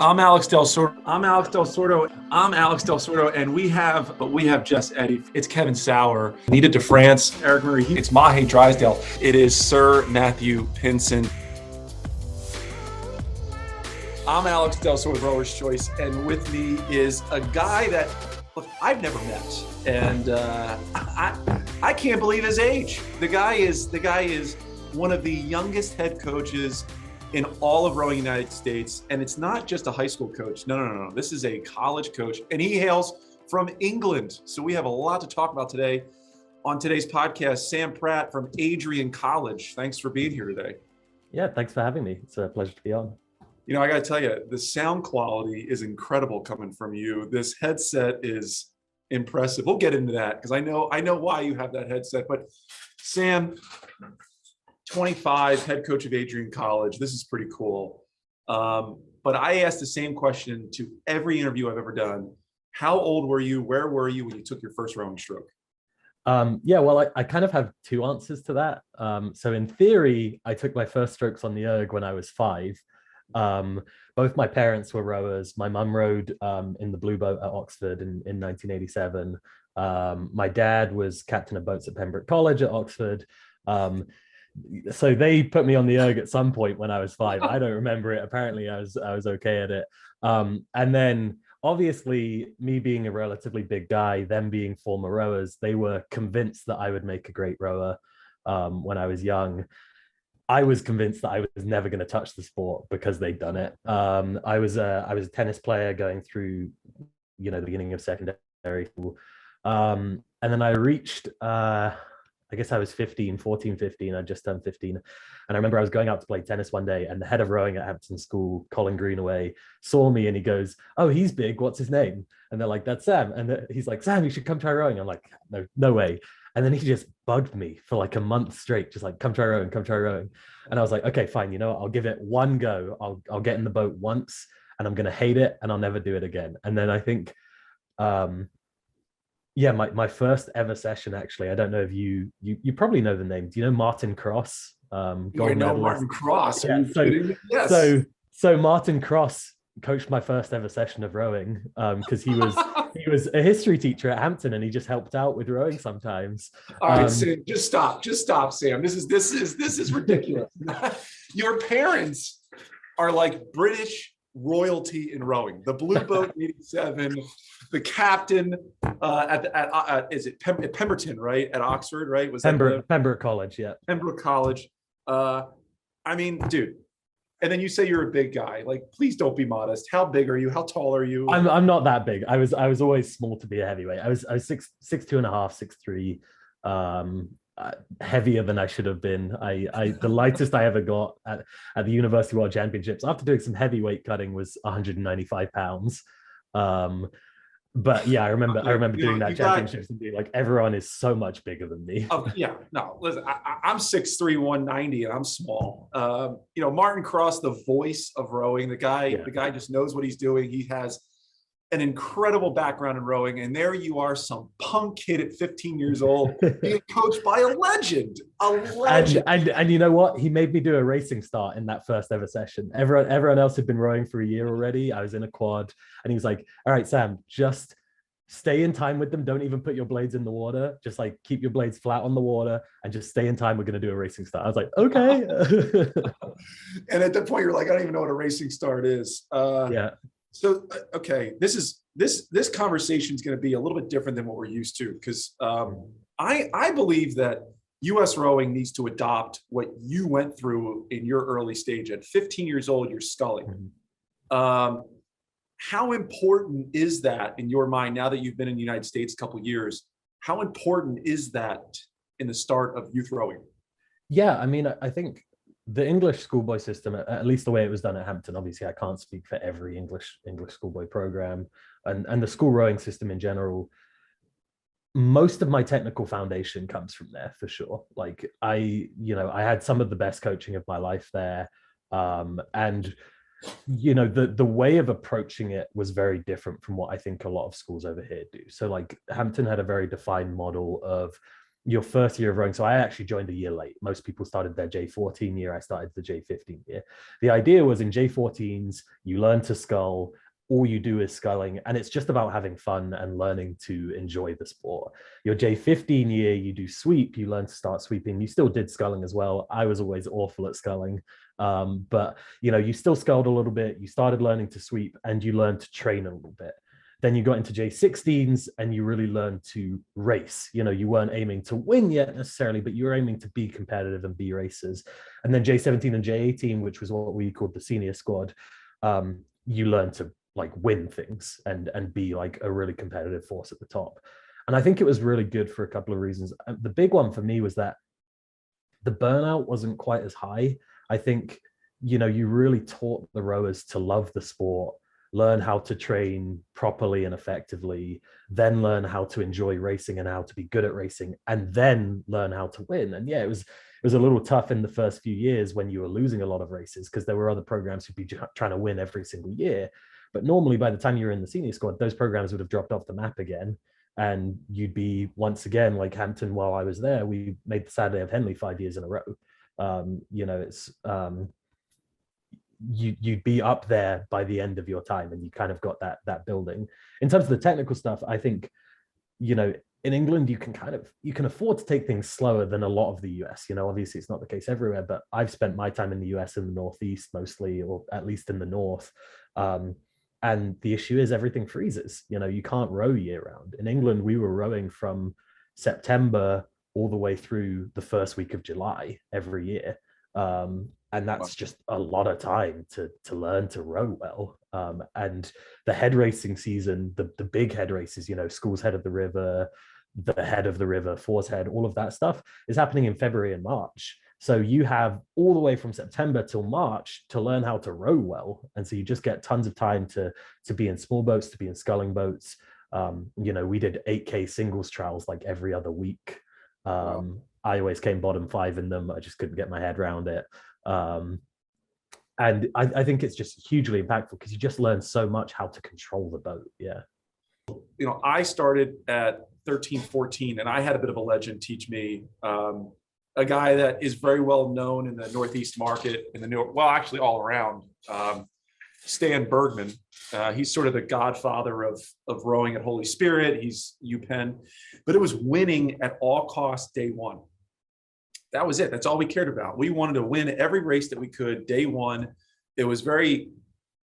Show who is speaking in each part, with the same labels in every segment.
Speaker 1: I'm Alex Del Sordo. And we have just Eddie. It's Kevin Sauer, Nita DeFrance, Eric Murray. It's Mahe Drysdale. It is Sir Matthew Pinson. I'm Alex Del Sordo, Rower's Choice, and with me is a guy that I've never met, and I can't believe his age. The guy is one of the youngest head coaches in all of rowing United States. And it's not just a high school coach. No. This is a college coach, and he hails from England. So we have a lot to talk about today on today's podcast. Sam Pratt from Adrian College. Thanks for being here today.
Speaker 2: Yeah, thanks for having me. It's a pleasure to be on.
Speaker 1: You know, I got to tell you, the sound quality is incredible coming from you. This headset is impressive. We'll get into that because I know why you have that headset. But Sam, 25, head coach of Adrian College. This is pretty cool. But I asked the same question to every interview I've ever done. How old were you? Where were you when you took your first rowing stroke?
Speaker 2: I kind of have two answers to that. So in theory, I took my first strokes on the erg when I was 5. Both my parents were rowers. My mum rowed in the Blue Boat at Oxford in 1987. My dad was captain of boats at Pembroke College at Oxford. So they put me on the erg at some point when I was 5. I don't remember it. Apparently I was okay at it. And then obviously me being a relatively big guy, them being former rowers, they were convinced that I would make a great rower when I was young. I was convinced that I was never going to touch the sport because they'd done it. I was a tennis player going through, the beginning of secondary school. And then I reached, I guess I was 15. I'd just turned 15. And I remember I was going out to play tennis one day, and the head of rowing at Hampton School, Colin Greenaway, saw me and he goes, "Oh, he's big. What's his name?" And they're like, "That's Sam." And he's like, "Sam, you should come try rowing." I'm like, no way. And then he just bugged me for like a month straight, just like, come try rowing. And I was like, okay, fine. You know what? I'll give it one go. I'll get in the boat once and I'm going to hate it and I'll never do it again. And then I think, my first ever session, actually, I don't know if you probably know the name. Do you know Martin Cross?
Speaker 1: I know Martin Cross.
Speaker 2: Yeah,
Speaker 1: Yes.
Speaker 2: So Martin Cross coached my first ever session of rowing because he was a history teacher at Hampton and he just helped out with rowing sometimes.
Speaker 1: All right, Sam, just stop, Sam. This is ridiculous. Your parents are like British royalty in rowing. The Blue Boat in '87, the captain at Pemberton, right? At Oxford, right? Was
Speaker 2: Pembroke College, yeah.
Speaker 1: Pembroke College. I mean, dude. And then you say you're a big guy. Like, please don't be modest. How big are you? How tall are you?
Speaker 2: I'm not that big. I was always small to be a heavyweight. I was 6'2.5", 6'3", heavier than I should have been. The lightest I ever got at the University World Championships after doing some heavyweight cutting was 195 pounds. But yeah, I remember doing that championships and being like, everyone is so much bigger than me.
Speaker 1: Listen, I'm 6'3", 190, and I'm small. Martin Cross, the voice of rowing, the guy just knows what he's doing. He has an incredible background in rowing, and there you are, some punk kid at 15 years old being coached by a legend.
Speaker 2: And you know what? He made me do a racing start in that first ever session. Everyone else had been rowing for a year already. I was in a quad, and he was like, "All right, Sam, just stay in time with them. Don't even put your blades in the water. Just like keep your blades flat on the water and just stay in time. We're going to do a racing start." I was like, okay.
Speaker 1: And at that point, you're like, I don't even know what a racing start is.
Speaker 2: Yeah.
Speaker 1: So, okay, this conversation is going to be a little bit different than what we're used to, because I believe that U.S. rowing needs to adopt what you went through in your early stage. At 15 years old, you're sculling.
Speaker 2: Mm-hmm.
Speaker 1: How important is that in your mind now that you've been in the United States a couple of years? How important is that in the start of youth rowing?
Speaker 2: Yeah, I mean, I think the English schoolboy system, at least the way it was done at Hampton, obviously I can't speak for every English schoolboy program, and the school rowing system in general, most of my technical foundation comes from there for sure. Like I had some of the best coaching of my life there. And the way of approaching it was very different from what I think a lot of schools over here do. So like Hampton had a very defined model of your first year of rowing. So I actually joined a year late. Most people started their J14 year. I started the J15 year. The idea was in J14s, you learn to scull. All you do is sculling, and it's just about having fun and learning to enjoy the sport. Your J15 year, you do sweep, you learn to start sweeping. You still did sculling as well. I was always awful at sculling, but you still sculled a little bit. You started learning to sweep, and you learned to train a little bit. Then you got into J16s and you really learned to race. You weren't aiming to win yet necessarily, but you were aiming to be competitive and be racers. And then J17 and J18, which was what we called the senior squad, you learned to like win things and be like a really competitive force at the top. And I think it was really good for a couple of reasons. The big one for me was that the burnout wasn't quite as high. I think, you really taught the rowers to love the sport, learn how to train properly and effectively, then learn how to enjoy racing and how to be good at racing, and then learn how to win. And yeah, it was a little tough in the first few years when you were losing a lot of races because there were other programs who'd be trying to win every single year. But normally by the time you were in the senior squad, those programs would have dropped off the map again. And you'd be once again like Hampton. While I was there, we made the Saturday of Henley 5 years in a row. You'd be up there by the end of your time, and you kind of got that building. In terms of the technical stuff, I think, in England, you can afford to take things slower than a lot of the US. Obviously it's not the case everywhere, but I've spent my time in the US in the Northeast mostly, or at least in the North. And the issue is everything freezes. You can't row year round. In England, we were rowing from September all the way through the first week of July every year. And that's just a lot of time to learn to row well. And the head racing season, the big head races, School's Head of the River, the Head of the River, Fours Head, all of that stuff is happening in February and March. So you have all the way from September till March to learn how to row well. And so you just get tons of time to be in small boats, to be in sculling boats. We did 8K singles trials like every other week. Wow. I always came bottom 5 in them. I just couldn't get my head around it. And I think it's just hugely impactful because you just learn so much how to control the boat. Yeah.
Speaker 1: I started at 13, 14, and I had a bit of a legend teach me, a guy that is very well known in the Northeast market, in the actually all around, Stan Bergman. He's sort of the godfather of rowing at Holy Spirit. He's UPenn, but it was winning at all costs day one. That was it. That's all we cared about. We wanted to win every race that we could day one. It was very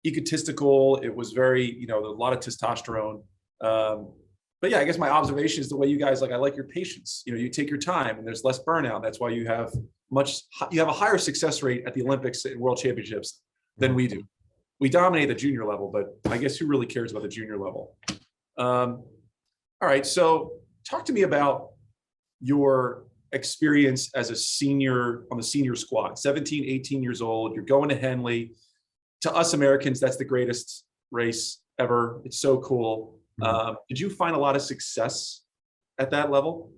Speaker 1: egotistical. It was very, a lot of testosterone. But yeah, I guess my observation is the way you guys, I like your patience. You take your time and there's less burnout. That's why you have a higher success rate at the Olympics and World Championships than we do. We dominate the junior level, but I guess who really cares about the junior level? All right. So talk to me about your experience as a senior on the senior squad, 17, 18 years old. You're going to Henley. To us Americans, that's the greatest race ever. It's so cool. Did you find a lot of success at that level?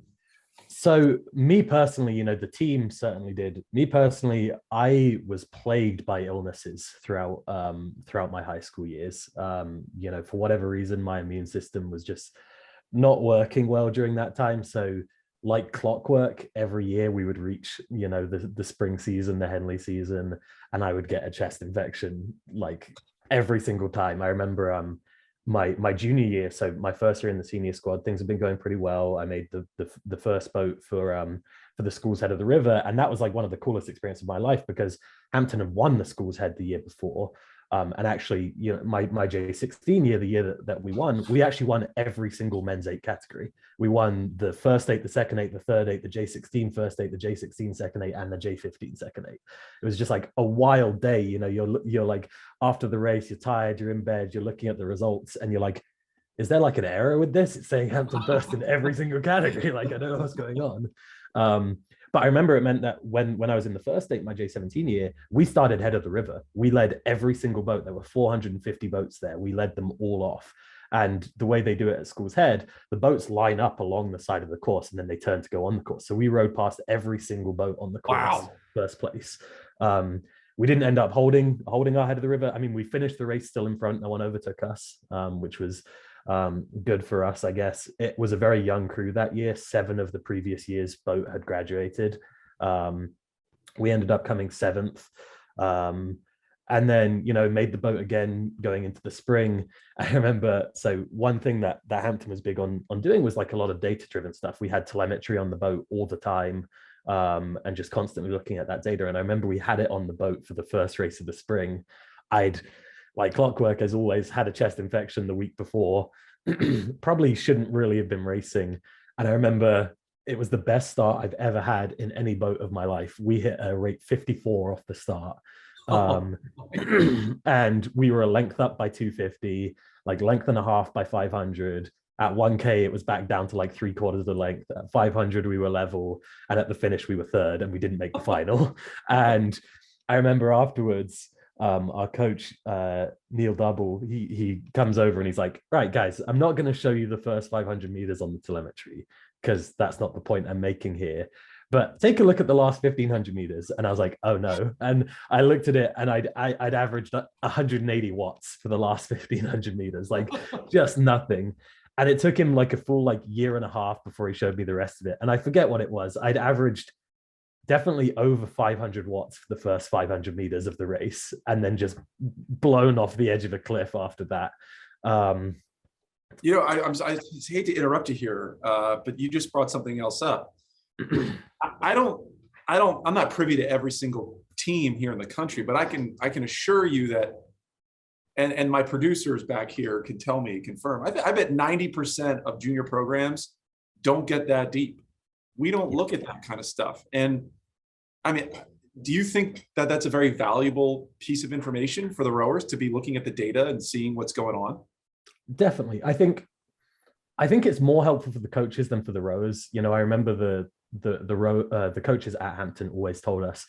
Speaker 2: So me personally, the team certainly did. Me personally, I was plagued by illnesses throughout my high school years. For whatever reason, my immune system was just not working well during that time. So like clockwork, every year we would reach, the spring season, the Henley season, and I would get a chest infection like every single time. I remember my junior year, so my first year in the senior squad, things have been going pretty well. I made the first boat for the School's Head of the River, and that was like one of the coolest experiences of my life because Hampton had won the School's Head the year before. And actually, my J16 year, the year that we won, we actually won every single men's 8 category. We won the first 8, the second 8, the third 8, the J16 first 8, the J16 second 8, and the J15 second 8. It was just like a wild day. You're like after the race, you're tired, you're in bed, you're looking at the results, and you're like, is there like an error with this? It's saying Hampton first in every single category. Like, I don't know what's going on. But I remember it meant that when I was in the first 8, my J17 year, we started head of the river. We led every single boat. There were 450 boats there. We led them all off. And the way they do it at School's Head, the boats line up along the side of the course and then they turn to go on the course. So we rode past every single boat on the course. Wow. First place. We didn't end up holding our head of the river. I mean, we finished the race still in front. No one overtook us, which was Good for us, I guess. It was a very young crew that year. 7 of the previous year's boat had graduated. We ended up coming 7th. And then, made the boat again going into the spring. I remember, so one thing that Hampton was big on doing was like a lot of data driven stuff. We had telemetry on the boat all the time, and just constantly looking at that data. And I remember we had it on the boat for the first race of the spring. I'd, like clockwork, as always, had a chest infection the week before. Probably shouldn't really have been racing. And I remember it was the best start I've ever had in any boat of my life. We hit a rate 54 off the start. And we were a length up by 250, like length and a half by 500. At 1K, it was back down to like 3/4 of the length. At 500, we were level. And at the finish, we were third and we didn't make the final. And I remember afterwards, our coach, Neil Double, he comes over and he's like, right, guys, I'm not going to show you the first 500 meters on the telemetry because that's not the point I'm making here. But take a look at the last 1,500 meters. And I was like, oh no. And I looked at it and I'd averaged 180 watts for the last 1,500 meters, like just nothing. And it took him like a full year and a half before he showed me the rest of it. And I forget what it was. I'd averaged definitely over 500 watts for the first 500 meters of the race, and then just blown off the edge of a cliff after that.
Speaker 1: I hate to interrupt you here, but you just brought something else up. I'm not privy to every single team here in the country, but I can assure you that, and my producers back here can confirm. I bet 90% of junior programs don't get that deep. We don't look at that kind of stuff. And I mean, do you think that that's a very valuable piece of information for the rowers to be looking at the data and seeing what's going on?
Speaker 2: Definitely. I think it's more helpful for the coaches than for the rowers. I remember the coaches at Hampton always told us,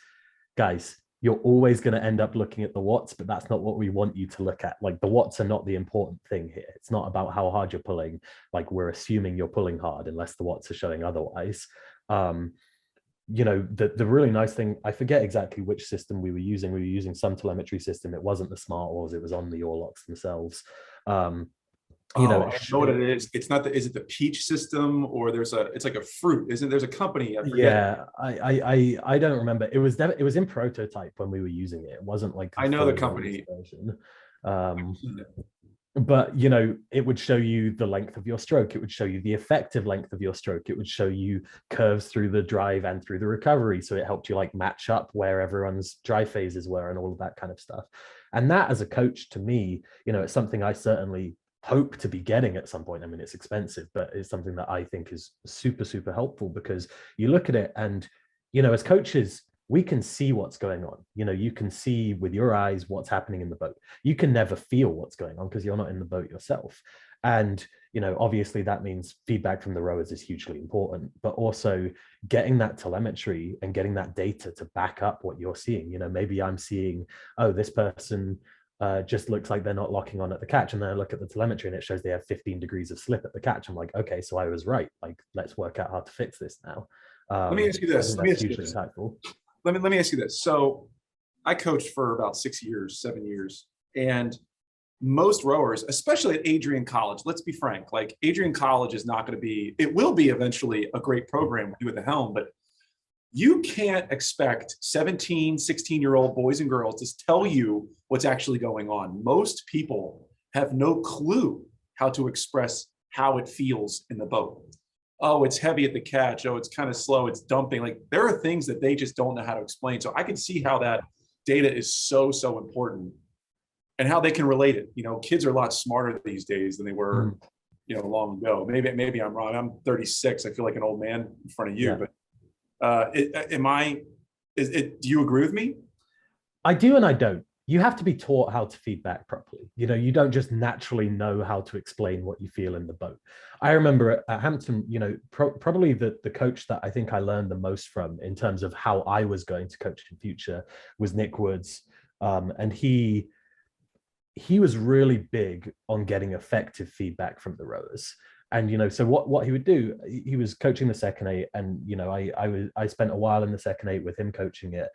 Speaker 2: guys, you're always going to end up looking at the watts, but that's not what we want you to look at. Like, the watts are not the important thing here. It's not about how hard you're pulling. Like, we're assuming you're pulling hard unless the watts are showing otherwise. The really nice thing, I forget exactly which system we were using. We were using some telemetry system. It wasn't the smart oars. It was on the oar locks themselves.
Speaker 1: I know what it is. It's not is it the peach system, or it's like a fruit, isn't there's a company?
Speaker 2: Yeah, I don't remember. It was in prototype when we were using it. It wasn't like
Speaker 1: I know the company
Speaker 2: version. But it would show you the length of your stroke. It would show you the effective length of your stroke. It would show you curves through the drive and through the recovery. So it helped you match up where everyone's drive phases were and all of that kind of stuff. And that, as a coach, to me, it's something I certainly hope to be getting at some point. I mean, it's expensive, but it's something that I think is super, super helpful, because you look at it and, as coaches, we can see what's going on. You can see with your eyes what's happening in the boat. You can never feel what's going on because you're not in the boat yourself. And, obviously that means feedback from the rowers is hugely important, but also getting that telemetry and getting that data to back up what you're seeing. Maybe I'm seeing, oh, this person just looks like they're not locking on at the catch, and then I look at the telemetry and it shows they have 15 degrees of slip at the catch. I'm like, okay, so I was right. Like, let's work out how to fix this now.
Speaker 1: Let me ask you this. Let me ask you this. So I coached for about 7 years, and most rowers, especially at Adrian College, let's be frank, Adrian College is not going to be, it will be eventually a great program with you at the helm, but you can't expect 17, 16-year-old boys and girls to tell you what's actually going on. Most people have no clue how to express how it feels in the boat. Oh, it's heavy at the catch. Oh, it's kind of slow. It's dumping. There are things that they just don't know how to explain. So I can see how that data is so, so important, and how they can relate it. Kids are a lot smarter these days than they were, long ago. Maybe I'm wrong. I'm 36. I feel like an old man in front of you, yeah. But do you agree with me?
Speaker 2: I do and I don't. You have to be taught how to feedback properly. You don't just naturally know how to explain what you feel in the boat. I remember at Hampton, probably the coach that I think I learned the most from in terms of how I was going to coach in future was Nick Woods. And he was really big on getting effective feedback from the rowers. And so what he would do, he was coaching the second eight, and I spent a while in the second eight with him coaching it.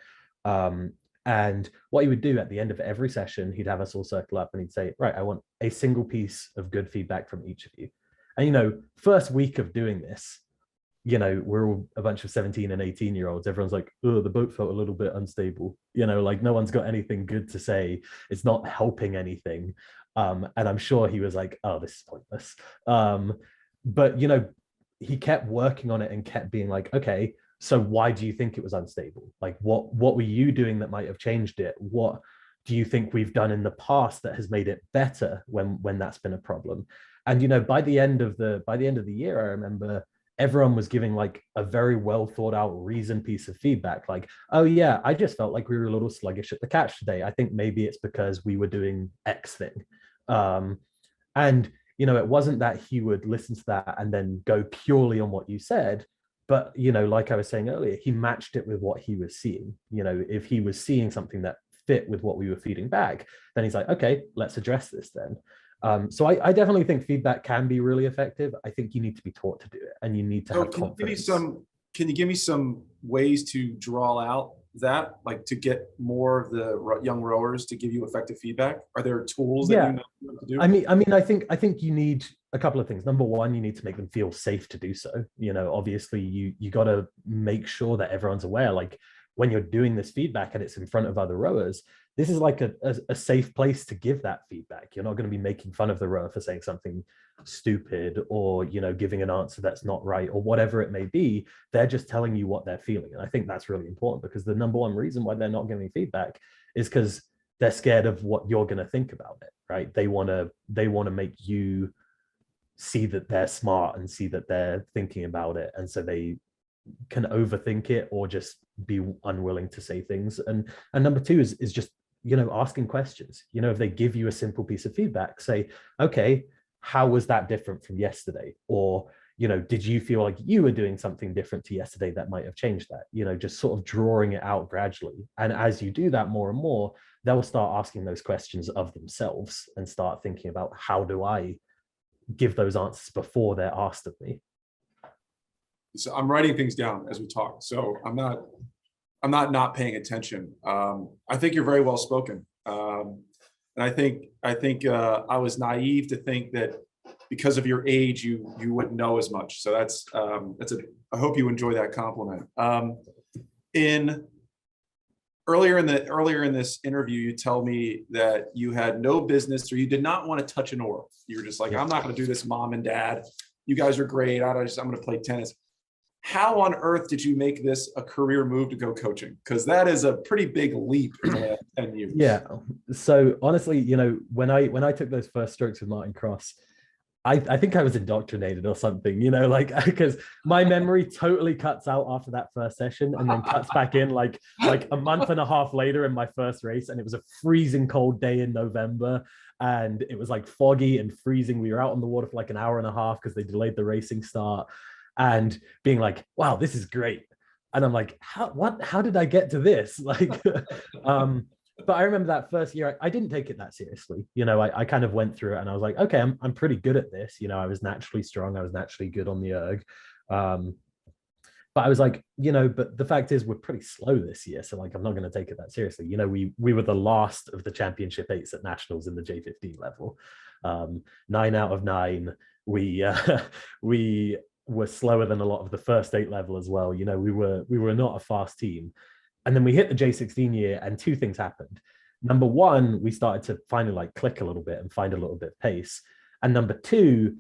Speaker 2: And what he would do at the end of every session, he'd have us all circle up and he'd say, right, I want a single piece of good feedback from each of you. And, first week of doing this, we're all a bunch of 17 and 18-year-olds. Everyone's like, oh, the boat felt a little bit unstable. Like no one's got anything good to say. It's not helping anything. And I'm sure he was like, oh, this is pointless. But, he kept working on it and kept being like, okay, so why do you think it was unstable? Like, what were you doing that might have changed it? What do you think we've done in the past that has made it better when that's been a problem? And, by the end of the year, I remember everyone was giving like a very well thought out reasoned piece of feedback, like, oh yeah, I just felt like we were a little sluggish at the catch today. I think maybe it's because we were doing X thing. And it wasn't that he would listen to that and then go purely on what you said, but like I was saying earlier, he matched it with what he was seeing. If he was seeing something that fit with what we were feeding back, then he's like, okay, let's address this then. So I definitely think feedback can be really effective. I think you need to be taught to do it, and you need to have confidence.
Speaker 1: Can you give me some ways to draw out that, like to get more of the young rowers to give you effective feedback? Are there tools that you know to do?
Speaker 2: I mean, I think you need a couple of things. Number one, you need to make them feel safe to do so. Obviously you got to make sure that everyone's aware, like when you're doing this feedback and it's in front of other rowers, this is like a safe place to give that feedback. You're not going to be making fun of the rower for saying something stupid or, giving an answer that's not right or whatever it may be. They're just telling you what they're feeling. And I think that's really important, because the number one reason why they're not giving feedback is because they're scared of what you're going to think about it, right? They want to make you see that they're smart and see that they're thinking about it. And so they can overthink it or just be unwilling to say things. And number two is just, asking questions. If they give you a simple piece of feedback, say, okay, how was that different from yesterday? Or, did you feel like you were doing something different to yesterday that might have changed that? Just sort of drawing it out gradually. And as you do that more and more, they'll start asking those questions of themselves and start thinking about, how do I give those answers before they're asked of me?
Speaker 1: So I'm writing things down as we talk, so I'm not paying attention. I think you're very well spoken, and I think I was naive to think that because of your age you wouldn't know as much. So I hope you enjoy that compliment. Earlier in this interview, you tell me that you had no business, or you did not want to touch an oar. You were just like, I'm not going to do this, mom and dad. You guys are great. I'm going to play tennis. How on earth did you make this a career move to go coaching? Because that is a pretty big leap in the last 10 years.
Speaker 2: Yeah. So honestly, when I took those first strokes with Martin Cross, I think I was indoctrinated or something, because my memory totally cuts out after that first session and then cuts back in like a month and a half later in my first race. And it was a freezing cold day in November. And it was like foggy and freezing. We were out on the water for like an hour and a half because they delayed the racing start. And being like, wow, this is great. And I'm like, how did I get to this? But I remember that first year, I didn't take it that seriously. I kind of went through it and I was like, okay, I'm pretty good at this. I was naturally strong. I was naturally good on the erg. But I was like, but the fact is we're pretty slow this year. So like, I'm not going to take it that seriously. We were the last of the championship eights at nationals in the J15 level. 9 out of 9. We were slower than a lot of the first 8 level as well. We were not a fast team. And then we hit the J16 year and two things happened. Number one, we started to finally like click a little bit and find a little bit of pace. And number two,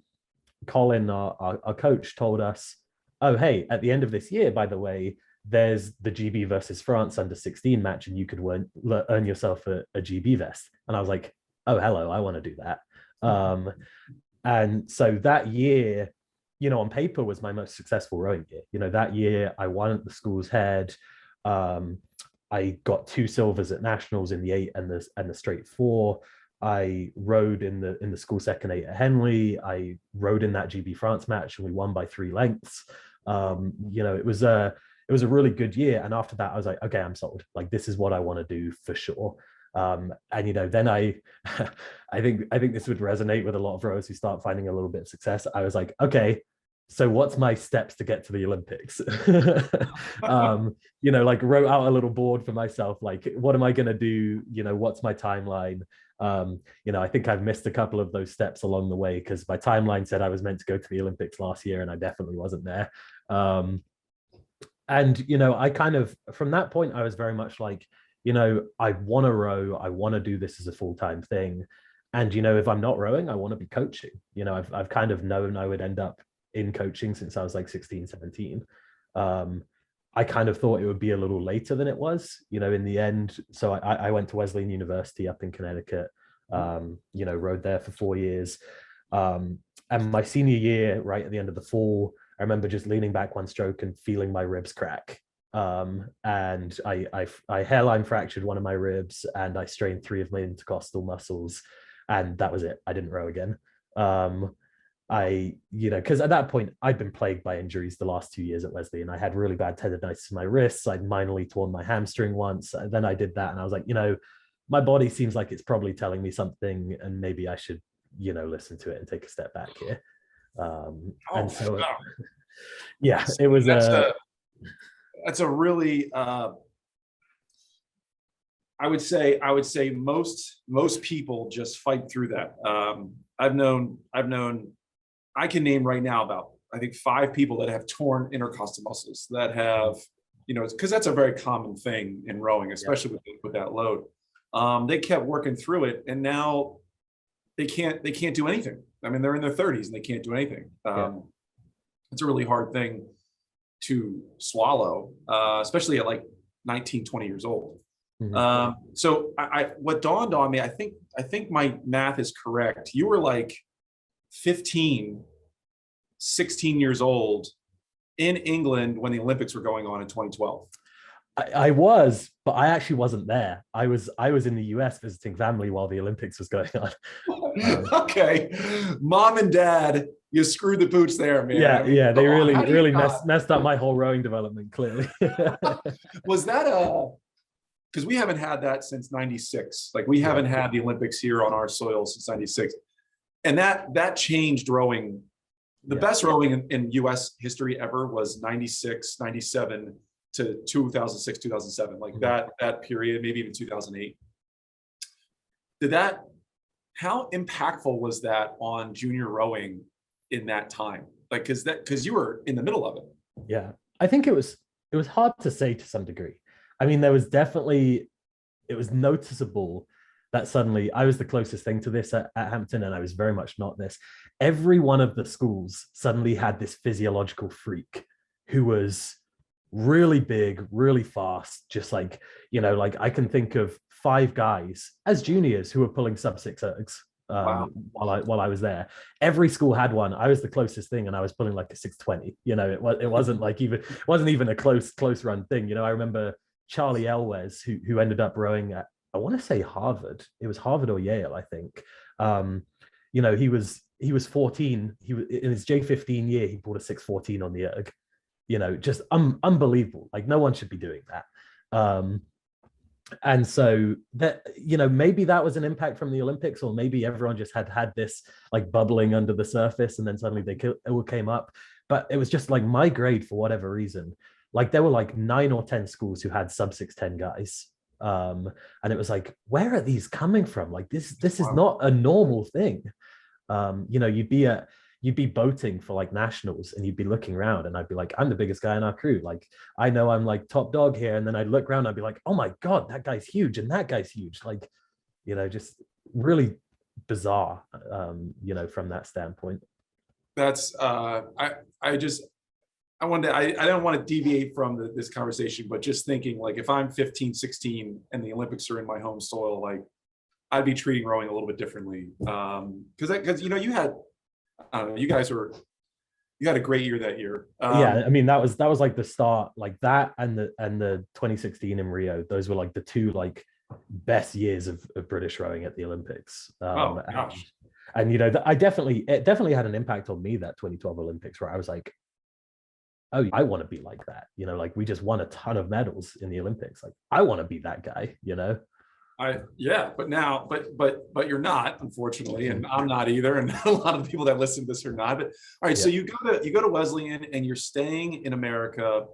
Speaker 2: Colin, our coach, told us, oh, hey, at the end of this year, by the way, there's the GB versus France under 16 match and you could earn yourself a GB vest. And I was like, oh, hello, I want to do that. And so that year, on paper was my most successful rowing year. That year I won at the school's head. I got 2 silvers at nationals in the 8 and the straight 4. I rowed in the school second 8 at Henley. I rowed in that GB France match and we won by 3 lengths. It was a really good year. And after that, I was like, okay, I'm sold. Like, this is what I want to do for sure. And then I think this would resonate with a lot of rowers who start finding a little bit of success. I was like, okay, so what's my steps to get to the Olympics? Like wrote out a little board for myself, like, what am I going to do? What's my timeline? I think I've missed a couple of those steps along the way because my timeline said I was meant to go to the Olympics last year and I definitely wasn't there. I kind of, from that point, I was very much like, I want to row. I want to do this as a full-time thing. And, if I'm not rowing, I want to be coaching. I've kind of known I would end up in coaching since I was like 16, 17. I kind of thought it would be a little later than it was, in the end. So I went to Wesleyan University up in Connecticut, rowed there for 4 years. And my senior year, right at the end of the fall, I remember just leaning back one stroke and feeling my ribs crack. And I hairline fractured one of my ribs and I strained 3 of my intercostal muscles. And that was it. I didn't row again. Because at that point I'd been plagued by injuries the last 2 years at Wesleyan. I had really bad tendonitis in my wrists. I'd minorly torn my hamstring once. And then I did that, and I was like, my body seems like it's probably telling me something, and maybe I should, listen to it and take a step back here. Yeah, it was.
Speaker 1: That's a really. I would say most people just fight through that. I've known. I can name right now about, I think, 5 people that have torn intercostal muscles that have, because that's a very common thing in rowing, especially with that load. They kept working through it, and now they can't do anything. I mean, they're in their 30s and they can't do anything. It's a really hard thing to swallow, especially at like 19, 20 years old. So what dawned on me, I think my math is correct. You were like 15, 16 years old in England when the Olympics were going on in 2012.
Speaker 2: I was, but I actually wasn't there. I was in the US visiting family while the Olympics was going on.
Speaker 1: Okay. Mom and dad, you screwed the pooch there, man.
Speaker 2: Yeah, they really messed up my whole rowing development, clearly.
Speaker 1: Was that because we haven't had that since 96. Like, we haven't had the Olympics here on our soil since 96. And that changed rowing. The best rowing in US history ever was 96, 97 to 2006, 2007, like that period, maybe even 2008. How impactful was that on junior rowing in that time? Like, because you were in the middle of it.
Speaker 2: Yeah, I think it was hard to say to some degree. I mean, it was noticeable that suddenly I was the closest thing to this at Hampton, and I was very much not this. Every one of the schools suddenly had this physiological freak who was really big, really fast, just like, like I can think of 5 guys as juniors who were pulling sub-6 ergs while I was there. Every school had one. I was the closest thing, and I was pulling like a 620. It wasn't even a close run thing. I remember Charlie Elwes, who ended up rowing at, I want to say Harvard. It was Harvard or Yale, I think. He was 14. He was in his J15 year. He pulled a 614 on the erg. Just unbelievable. Like, no one should be doing that. And so that, maybe that was an impact from the Olympics, or maybe everyone just had this like bubbling under the surface, and then suddenly it all came up. But it was just like my grade, for whatever reason. Like, there were like 9 or 10 schools who had sub 610 guys. And it was like, where are these coming from? Like, this is not a normal thing. You'd be boating for like nationals, and you'd be looking around, and I'd be like, I'm the biggest guy in our crew. Like, I know I'm like top dog here. And then I'd look around, I'd be like, oh my God, that guy's huge. And that guy's huge. Like, just really bizarre, from that standpoint.
Speaker 1: That's, I don't want to deviate from this conversation, but just thinking, like, if I'm 15, 16 and the Olympics are in my home soil, like, I'd be treating rowing a little bit differently. Because you had, you had a great year that year.
Speaker 2: Yeah, I mean, that was like the start, like that and the 2016 in Rio. Those were like the 2 like best years of British rowing at the Olympics.
Speaker 1: Gosh.
Speaker 2: And it definitely had an impact on me, that 2012 Olympics, where I was like, oh, I want to be like that. Like, we just won a ton of medals in the Olympics. Like, I want to be that guy.
Speaker 1: Yeah, but you're not, unfortunately, and I'm not either, and a lot of the people that listen to this are not. But all right, so
Speaker 2: Yeah.
Speaker 1: you go to Wesleyan and you're staying in America.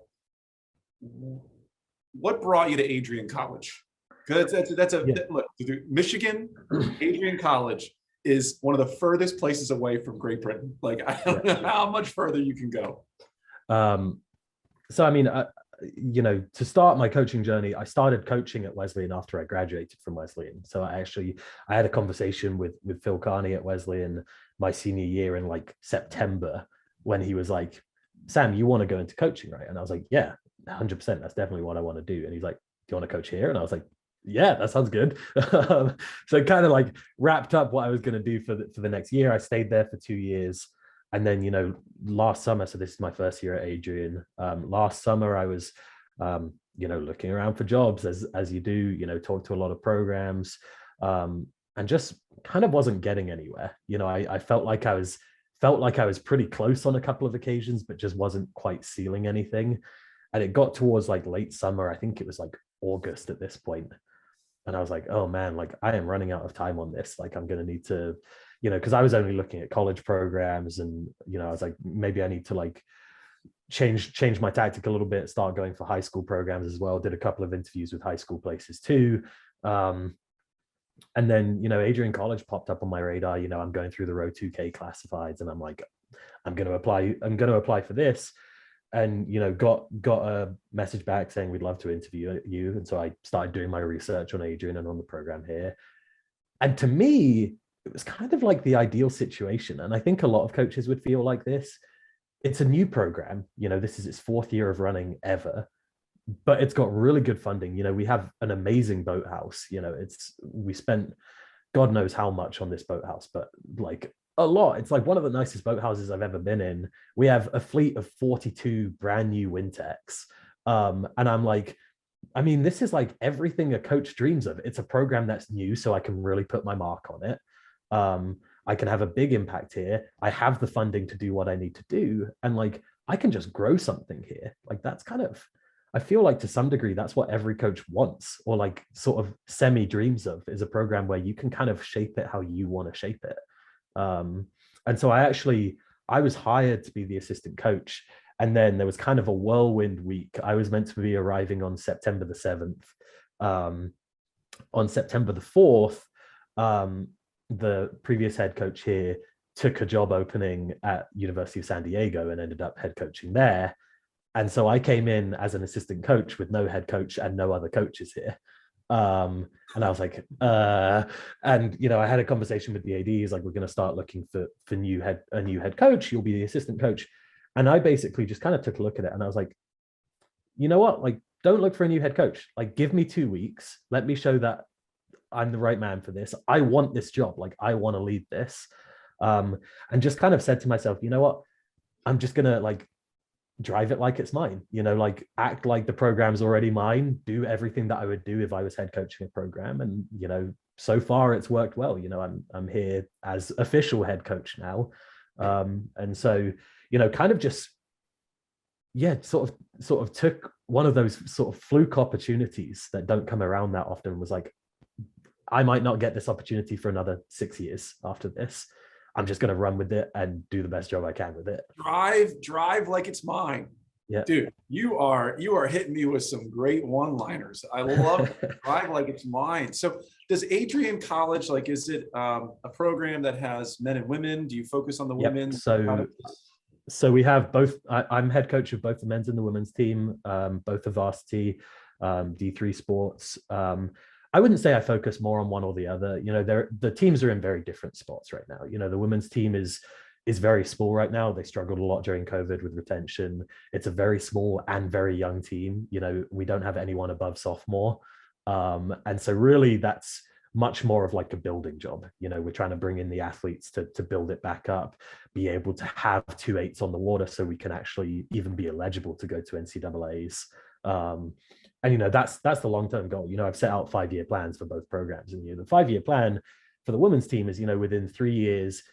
Speaker 1: What brought you to Adrian College? Because
Speaker 2: Yeah.
Speaker 1: look, Michigan, Adrian College is one of the furthest places away from Great Britain. Like, I don't know how much further you can go.
Speaker 2: Um, so I mean, to start my coaching journey, I started coaching at Wesleyan after I graduated from Wesleyan. So I had a conversation with Phil Carney at Wesleyan my senior year in like September, when he was like, "Sam, you want to go into coaching, right?" And I was like, "Yeah, 100%. That's definitely what I want to do." And he's like, "Do you want to coach here?" And I was like, "Yeah, that sounds good." So kind of like wrapped up what I was going to do for the next year. I stayed there for 2 years. And then, last summer, so this is my first year at Adrian. Last summer, I was, looking around for jobs as you do, talk to a lot of programs, and just kind of wasn't getting anywhere. I felt like I was pretty close on a couple of occasions, but just wasn't quite sealing anything. And it got towards like late summer. I think it was like August at this point. And I was like, oh man, like I am running out of time on this. Like I'm going to need to, because I was only looking at college programs, and, I was like, maybe I need to like change my tactic a little bit, start going for high school programs as well. Did a couple of interviews with high school places too. And then, Adrian College popped up on my radar. I'm going through the Row 2K classifieds, and I'm like, I'm going to apply for this. And got a message back saying we'd love to interview you. And so I started doing my research on Adrian and on the program here. And to me, it was kind of like the ideal situation. And I think a lot of coaches would feel like this. It's a new program. This is its 4th year of running ever, but it's got really good funding. We have an amazing boathouse. We spent God knows how much on this boathouse, but like a lot. It's like one of the nicest boathouses I've ever been in. We have a fleet of 42 brand new Wintex. And I'm like, I mean, this is like everything a coach dreams of. It's a program that's new, so I can really put my mark on it. I can have a big impact here. I have the funding to do what I need to do. And like, I can just grow something here. Like that's kind of, I feel like to some degree, that's what every coach wants, or like sort of semi dreams of, is a program where you can kind of shape it how you want to shape it. And so I was hired to be the assistant coach. And then there was kind of a whirlwind week. I was meant to be arriving on September the 7th. On September the 4th, the previous head coach here took a job opening at University of San Diego and ended up head coaching there. And so I came in as an assistant coach with no head coach and no other coaches here. And I was like, I had a conversation with the AD. He's like, we're going to start looking for a new head coach. You'll be the assistant coach. And I basically just kind of took a look at it, and I was like, you know what? Like, don't look for a new head coach. Like, give me 2 weeks. Let me show that I'm the right man for this. I want this job. Like, I want to lead this. And just kind of said to myself, you know what? I'm just going to like drive it like it's mine, like act like the program's already mine, do everything that I would do if I was head coaching a program. And, so far it's worked well. I'm here as official head coach now. And so, kind of just, sort of took one of those sort of fluke opportunities that don't come around that often. Was like, I might not get this opportunity for another 6 years after this. I'm just going to run with it and do the best job I can with it.
Speaker 1: Drive like it's mine. Yeah, dude, you are hitting me with some great one-liners. I love drive like it's mine. So does Adrian College, like, is it a program that has men and women? Do you focus on the women?
Speaker 2: So we have both. I'm head coach of both the men's and the women's team, both the varsity, D3 sports. I wouldn't say I focus more on one or the other. The teams are in very different spots right now. The women's team is very small right now. They struggled a lot during COVID with retention. It's a very small and very young team. We don't have anyone above sophomore. And so really that's much more of like a building job. We're trying to bring in the athletes to build it back up, be able to have 2 8s on the water so we can actually even be eligible to go to NCAAs. And that's the long-term goal. I've set out 5-year plans for both programs, and the 5-year plan for the women's team is within 3 years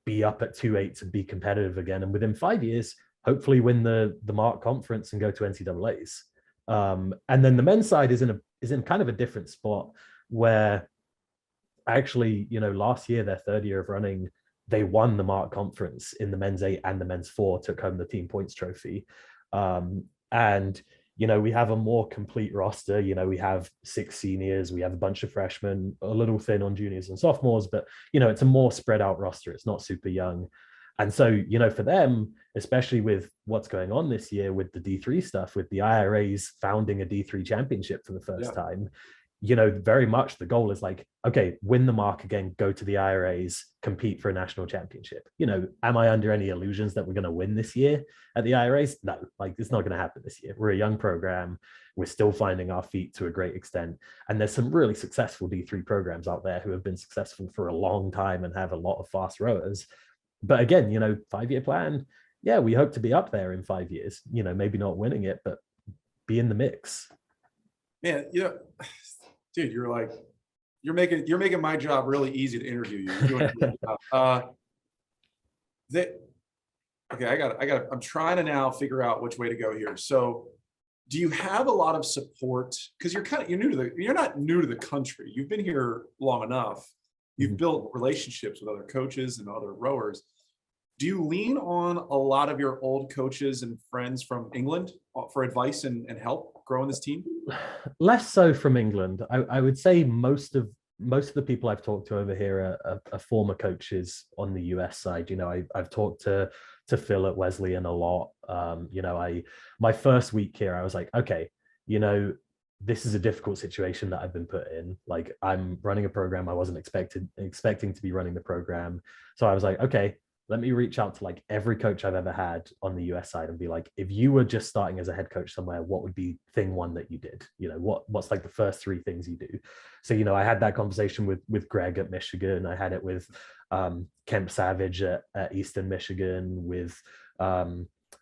Speaker 2: be up at 2 8s and be competitive again, and within 5 years hopefully win the MARC conference and go to NCAAs. And then the men's side is in kind of a different spot. where actually, last year, their third year of running, they won the Mark Conference in the men's 8 and the men's 4, took home the team points trophy. And we have a more complete roster. We have 6 seniors, we have a bunch of freshmen, a little thin on juniors and sophomores, but it's a more spread out roster. It's not super young. And so, for them, especially with what's going on this year with the D3 stuff, with the IRAs founding a D3 championship for the first time, very much the goal is like, okay, win the mark again, go to the IRAs, compete for a national championship. Am I under any illusions that we're going to win this year at the IRAs? No, like it's not going to happen this year. We're a young program. We're still finding our feet to a great extent. And there's some really successful D3 programs out there who have been successful for a long time and have a lot of fast rowers. But again, 5-year plan. Yeah, we hope to be up there in 5 years, maybe not winning it, but be in the mix.
Speaker 1: Man, dude, you're making my job really easy to interview you. You're doing a good job. I'm trying to now figure out which way to go here. So do you have a lot of support? Because you're not new to the country. You've been here long enough. You've built relationships with other coaches and other rowers. Do you lean on a lot of your old coaches and friends from England for advice and help growing this team?
Speaker 2: Less so from England. I would say most of the people I've talked to over here are former coaches on the US side. I've talked to Phil at Wesleyan a lot. My first week here, I was like, okay, this is a difficult situation that I've been put in. Like, I'm running a program. I wasn't expecting to be running the program. So I was like, okay, let me reach out to like every coach I've ever had on the US side and be like, if you were just starting as a head coach somewhere, what would be thing one that you did? What's like the first 3 things you do? So, I had that conversation with Greg at Michigan. I had it with Kemp Savage at Eastern Michigan, with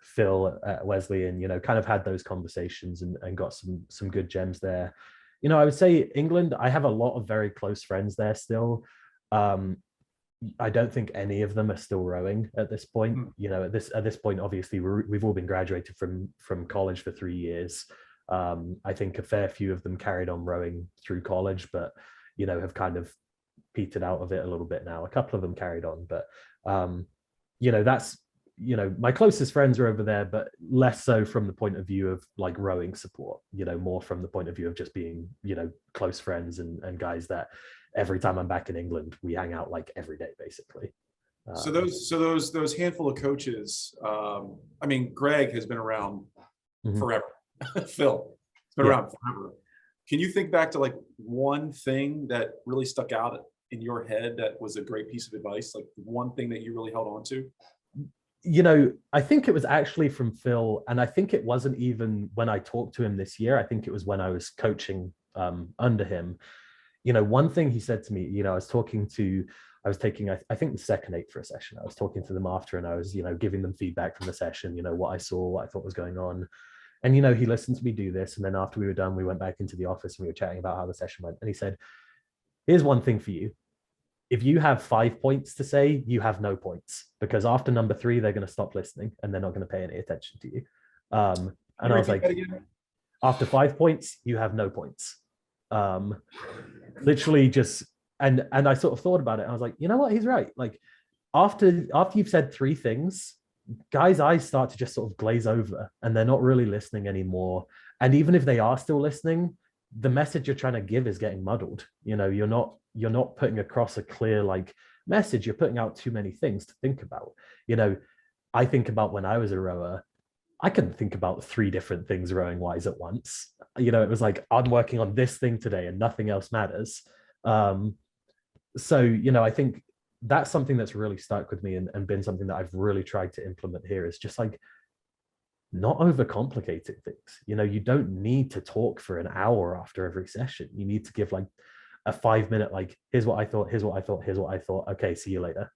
Speaker 2: Phil at Wesleyan, kind of had those conversations and got some good gems there. I would say England, I have a lot of very close friends there still. I don't think any of them are still rowing at this point. At this point, obviously, we've all been graduated from college for 3 years. I think a fair few of them carried on rowing through college, but have kind of petered out of it a little bit now. A couple of them carried on, but that's my closest friends are over there, but less so from the point of view of like rowing support. More from the point of view of just being close friends and guys that every time I'm back in England, we hang out like every day, basically.
Speaker 1: So those handful of coaches. Greg has been around forever. Phil, it's been around forever. Can you think back to like one thing that really stuck out in your head that was a great piece of advice? Like one thing that you really held on to?
Speaker 2: I think it was actually from Phil, and I think it wasn't even when I talked to him this year. I think it was when I was coaching under him. One thing he said to me, I was taking, I think the second 8 for a session. I was talking to them after, and I was, giving them feedback from the session, what I saw, what I thought was going on. And, he listened to me do this. And then after we were done, we went back into the office and we were chatting about how the session went. And he said, here's one thing for you. If you have 5 points to say, you have no points, because after number 3, they're going to stop listening and they're not going to pay any attention to you. And I was like, after 5 points, you have no points. Literally just, and I sort of thought about it. And I was like, you know what? He's right. Like after you've said 3 things, guys' eyes start to just sort of glaze over and they're not really listening anymore. And even if they are still listening, the message you're trying to give is getting muddled. You're not putting across a clear like message. You're putting out too many things to think about. I think about when I was a rower, I couldn't think about 3 different things rowing wise at once. It was like, I'm working on this thing today and nothing else matters. So, I think that's something that's really stuck with me and been something that I've really tried to implement here, is just like not overcomplicating things. You don't need to talk for an hour after every session. You need to give like a 5-minute, like, here's what I thought, here's what I thought, here's what I thought. Okay, see you later.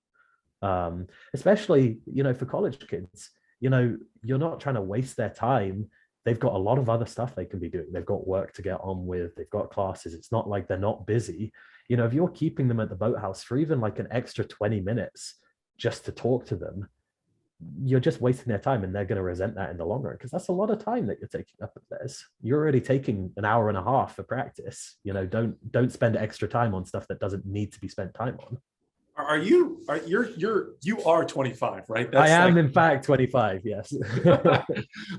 Speaker 2: Especially, for college kids, you're not trying to waste their time. They've got a lot of other stuff they can be doing. They've got work to get on with. They've got classes. It's not like they're not busy. If you're keeping them at the boathouse for even like an extra 20 minutes just to talk to them, you're just wasting their time, and they're going to resent that in the long run, because that's a lot of time that you're taking up of theirs. You're already taking an hour and a half for practice. Don't spend extra time on stuff that doesn't need to be spent time on.
Speaker 1: You are 25, right?
Speaker 2: I am, in fact, 25. Yes.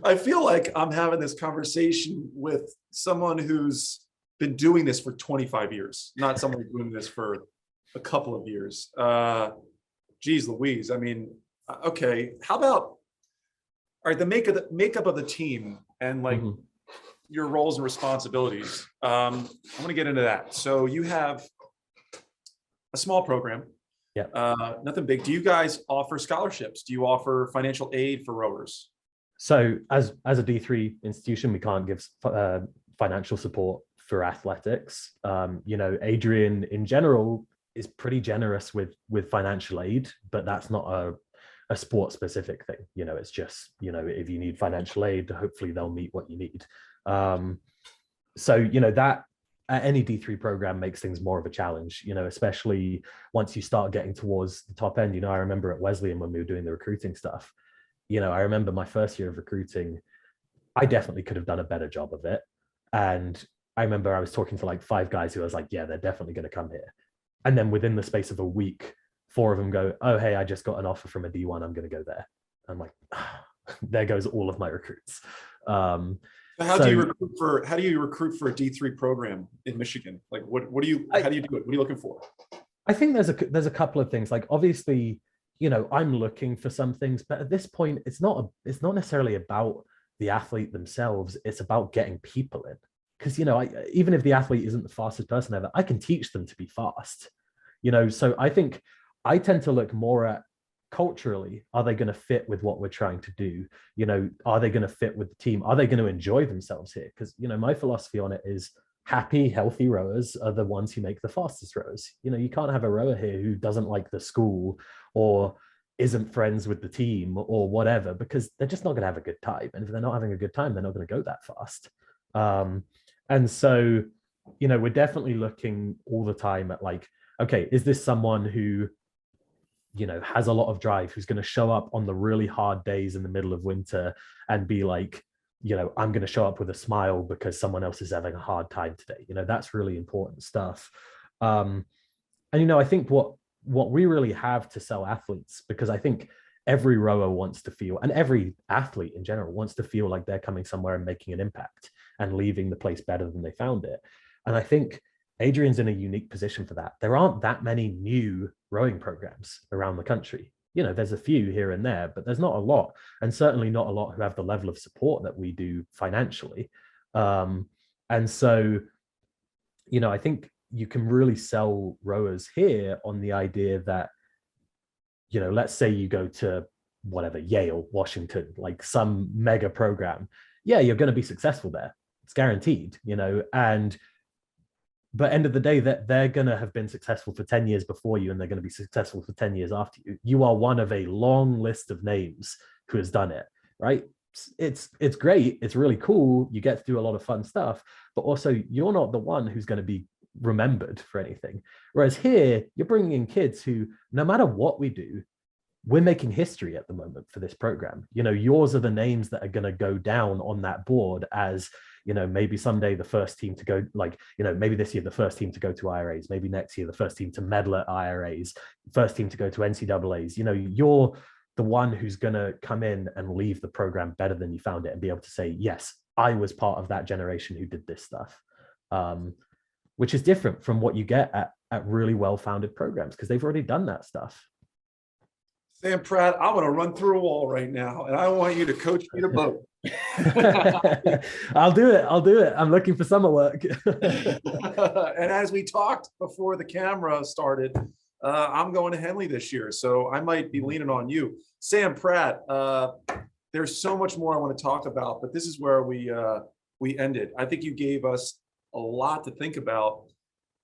Speaker 1: I feel like I'm having this conversation with someone who's been doing this for 25 years, not someone who's doing this for a couple of years. Geez Louise. I mean, okay. How about, all right, the makeup of the team and like your roles and responsibilities. I'm going to get into that. So you have a small program.
Speaker 2: Yeah.
Speaker 1: Nothing big. Do you guys offer scholarships? Do you offer financial aid for rowers?
Speaker 2: So as a D3 institution, we can't give financial support for athletics. Adrian in general is pretty generous with financial aid, but that's not a sport specific thing. It's just, if you need financial aid, hopefully they'll meet what you need. That at any D3 program makes things more of a challenge, especially once you start getting towards the top end. I remember at Wesleyan when we were doing the recruiting stuff, I remember my first year of recruiting, I definitely could have done a better job of it. And I remember I was talking to like 5 guys who I was like, yeah, they're definitely going to come here. And then within the space of a week, 4 of them go, oh, hey, I just got an offer from a D1. I'm going to go there. I'm like, there goes all of my recruits.
Speaker 1: How do you recruit for a D3 program in Michigan? Like, how do you do it? What are you looking for?
Speaker 2: I think there's a couple of things. Like, obviously, I'm looking for some things, but at this point, it's not necessarily about the athlete themselves. It's about getting people in. Because, even if the athlete isn't the fastest person ever, I can teach them to be fast. So I think I tend to look more at culturally, are they going to fit with what we're trying to do? Are they going to fit with the team? Are they going to enjoy themselves here? Because, my philosophy on it is happy, healthy rowers are the ones who make the fastest rowers. You can't have a rower here who doesn't like the school or isn't friends with the team or whatever, because they're just not going to have a good time. And if they're not having a good time, they're not going to go that fast. And so, we're definitely looking all the time at like, okay, is this someone who, has a lot of drive, who's going to show up on the really hard days in the middle of winter and be like, I'm going to show up with a smile because someone else is having a hard time today. That's really important stuff. And, I think what we really have to sell athletes, because I think every rower wants to feel, and every athlete in general wants to feel like they're coming somewhere and making an impact and leaving the place better than they found it. And I think Adrian's in a unique position for that. There aren't that many new rowing programs around the country. There's a few here and there, but there's not a lot, and certainly not a lot who have the level of support that we do financially. And so, I think you can really sell rowers here on the idea that, let's say you go to whatever, Yale, Washington, like some mega program. Yeah, you're going to be successful there. It's guaranteed, but end of the day, that they're going to have been successful for 10 years before you, and they're going to be successful for 10 years after you. You are one of a long list of names who has done it, right? It's great. It's really cool. You get to do a lot of fun stuff, but also you're not the one who's going to be remembered for anything. Whereas here, you're bringing in kids who, no matter what we do, we're making history at the moment for this program. Yours are the names that are going to go down on that board as, maybe someday the first team to go, like, maybe this year the first team to go to IRAs, maybe next year the first team to medal at IRAs, first team to go to NCAAs. You're the one who's going to come in and leave the program better than you found it and be able to say, yes, I was part of that generation who did this stuff, which is different from what you get at really well-founded programs, because they've already done that stuff.
Speaker 1: Sam Pratt, I want to run through a wall right now, and I want you to coach me to boat.
Speaker 2: I'll do it. I'm looking for summer work.
Speaker 1: And as we talked before the camera started, I'm going to Henley this year, so I might be leaning on you. Sam Pratt, there's so much more I want to talk about, but this is where we ended. I think you gave us a lot to think about.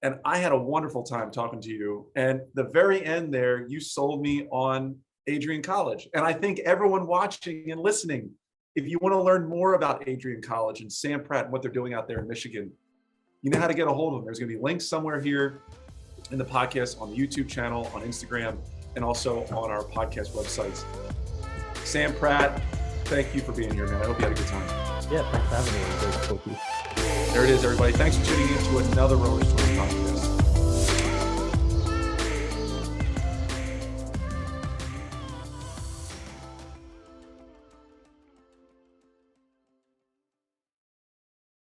Speaker 1: And I had a wonderful time talking to you. And the very end there, you sold me on Adrian College. And I think everyone watching and listening, if you want to learn more about Adrian College and Sam Pratt and what they're doing out there in Michigan, you know how to get a hold of them. There's going to be links somewhere here in the podcast, on the YouTube channel, on Instagram, and also on our podcast websites. Sam Pratt, thank you for being here, man. I hope you had a good time.
Speaker 2: Yeah, thanks for having me. It was great to talk to you.
Speaker 1: There it is, everybody. Thanks for tuning in to another Rower Stories podcast.